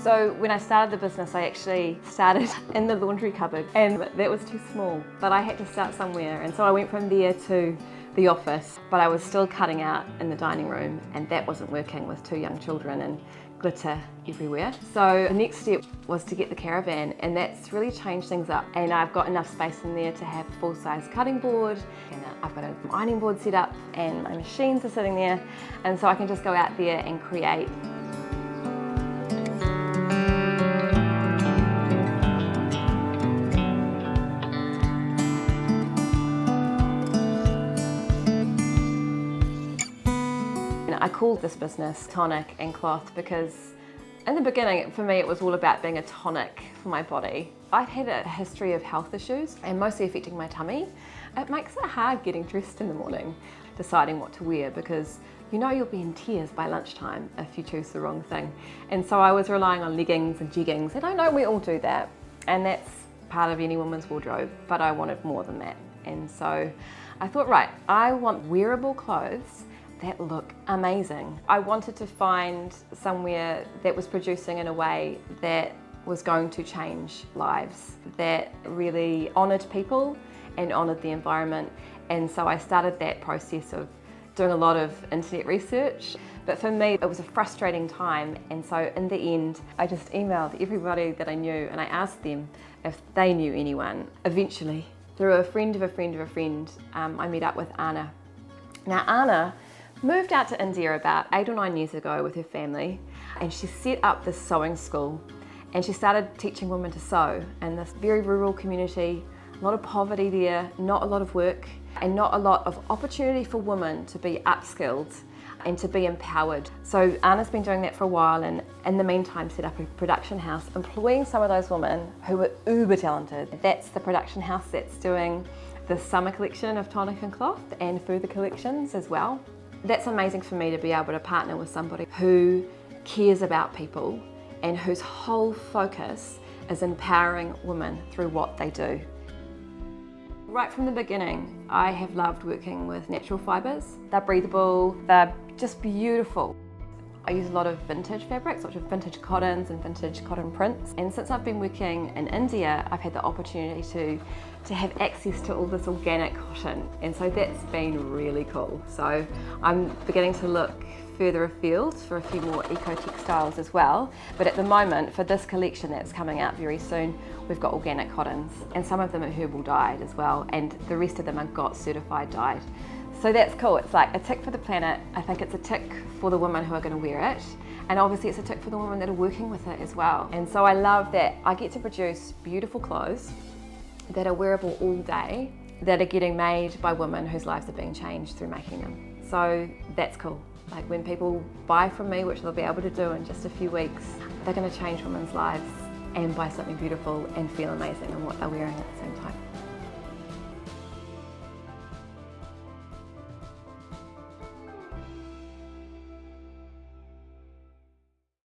So when I started the business, I actually started in the laundry cupboard, and that was too small, but I had to start somewhere. And so I went from there to the office, but I was still cutting out in the dining room, and that wasn't working with 2 young children and glitter everywhere. So the next step was to get the caravan, and that's really changed things up. And I've got enough space in there to have a full-size cutting board, and I've got an ironing board set up, and my machines are sitting there, and so I can just go out there and create. I called this business Tonic and Cloth because in the beginning, for me, it was all about being a tonic for my body. I've had a history of health issues, and mostly affecting my tummy. It makes it hard getting dressed in the morning, deciding what to wear, because you know you'll be in tears by lunchtime if you choose the wrong thing. And so I was relying on leggings and jeggings, and I know we all do that, and that's part of any woman's wardrobe, but I wanted more than that. And so I thought, right, I want wearable clothes that look amazing. I wanted to find somewhere that was producing in a way that was going to change lives, that really honoured people and honoured the environment. And so I started that process of doing a lot of internet research. But for me, it was a frustrating time. And so in the end, I just emailed everybody that I knew, and I asked them if they knew anyone. Eventually, through a friend of a friend of a friend, I met up with Anna. Now, Anna moved out to India about 8 or 9 years ago with her family, and she set up this sewing school, and she started teaching women to sew in this very rural community. A lot of poverty there, not a lot of work, and not a lot of opportunity for women to be upskilled and to be empowered. So Anna's been doing that for a while, and in the meantime set up a production house, employing some of those women who were uber talented. That's the production house that's doing the summer collection of Tonic and Cloth and further collections as well. That's amazing for me to be able to partner with somebody who cares about people and whose whole focus is empowering women through what they do. Right from the beginning, I have loved working with natural fibres. They're breathable, they're just beautiful. I use a lot of vintage fabrics, such as vintage cottons and vintage cotton prints. And since I've been working in India, I've had the opportunity to have access to all this organic cotton. And so that's been really cool. So I'm beginning to look further afield for a few more eco-textiles as well. But at the moment, for this collection that's coming out very soon, we've got organic cottons, and some of them are herbal dyed as well, and the rest of them are GOTS certified dyed. So that's cool. It's like a tick for the planet. I think it's a tick for the women who are going to wear it. And obviously it's a tick for the women that are working with it as well. And so I love that I get to produce beautiful clothes that are wearable all day, that are getting made by women whose lives are being changed through making them. So that's cool. Like when people buy from me, which they'll be able to do in just a few weeks, they're going to change women's lives and buy something beautiful and feel amazing in what they're wearing at the same time.